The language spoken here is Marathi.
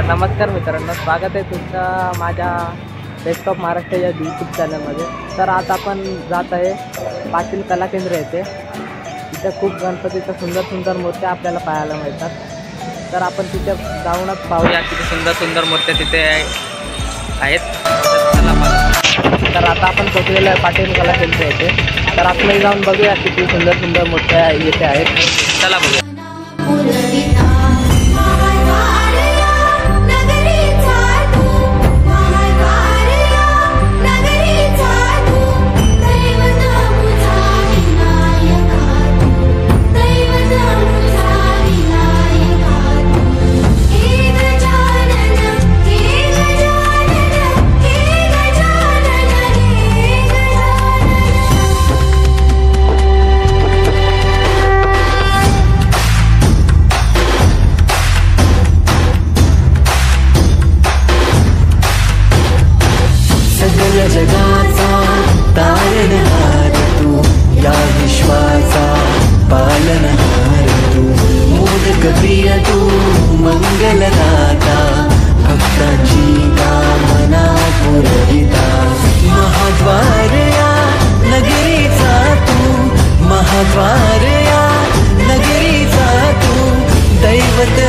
तर नमस्कार मित्रांनो, स्वागत आहे तुमचं माझ्या बेस्ट ऑफ महाराष्ट्र या यूट्यूब चॅनलमध्ये। तर आज आपण जात आहे पाटील कला केंद्र येथे। तिथे खूप गणपतीच्या सुंदर सुंदर मूर्त्या आपल्याला पाहायला मिळतात। तर आपण तिथे जाऊनच पाहूया किती सुंदर सुंदर मूर्त्या तिथे आहेत। तर आता आपण पोहोचलेलो आहे पाटील कला केंद्र येथे। तर आतमध्ये जाऊन बघूया किती सुंदर सुंदर मूर्त्या येथे आहेत। चला बघूया। जगाचा तारणहार तू, या विश्वाचा पालनहार तू, मोदक प्रिय तू, मंगलदाता, भक्तांची कामना पुरविता, महाद्वार या नगरीचा तू, महाद्वार या नगरीचा तू, दैवत